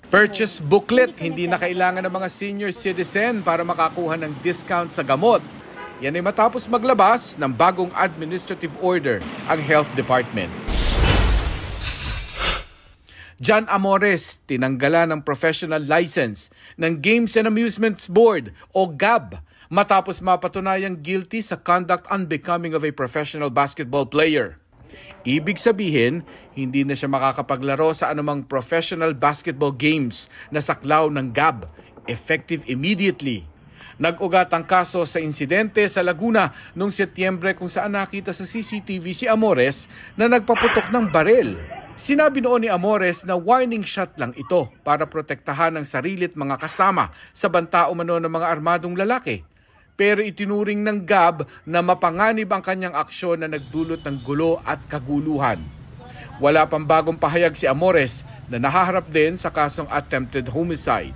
Purchase booklet, hindi na kailangan ng mga senior citizen para makakuha ng discount sa gamot. Yan ay matapos maglabas ng bagong administrative order ang Health Department. John Amores, tinanggalan ng professional license ng Games and Amusements Board o GAB matapos mapatunayang guilty sa conduct unbecoming of a professional basketball player. Ibig sabihin, hindi na siya makakapaglaro sa anumang professional basketball games na saklaw ng GAB, effective immediately. Nag-ugat ang kaso sa insidente sa Laguna noong Setyembre kung saan nakita sa CCTV si Amores na nagpaputok ng baril. Sinabi noon ni Amores na warning shot lang ito para protektahan ang sarili at mga kasama sa banta umano ng mga armadong lalaki. Pero itinuring ng GAB na mapanganib ang kanyang aksyon na nagdulot ng gulo at kaguluhan. Wala pang bagong pahayag si Amores na nahaharap din sa kasong attempted homicide.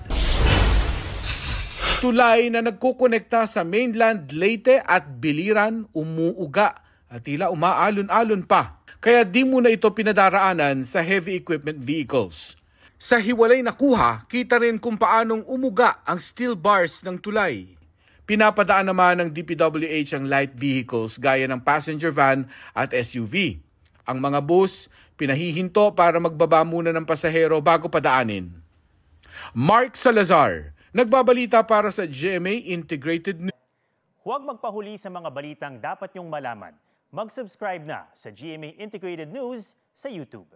Tulay na nagkukonekta sa mainland Leyte at Biliran umuuga at tila umaalon-alon pa. Kaya di muna ito pinadaraanan sa heavy equipment vehicles. Sa hiwalay na kuha, kita rin kung paanong umuga ang steel bars ng tulay. Pinapadaan naman ng DPWH ang light vehicles gaya ng passenger van at SUV. Ang mga bus, pinahihinto para magbaba muna ng pasahero bago padaanin. Mark Salazar, nagbabalita para sa GMA Integrated News. Huwag magpahuli sa mga balitang dapat niyong malaman. Mag-subscribe na sa GMA Integrated News sa YouTube.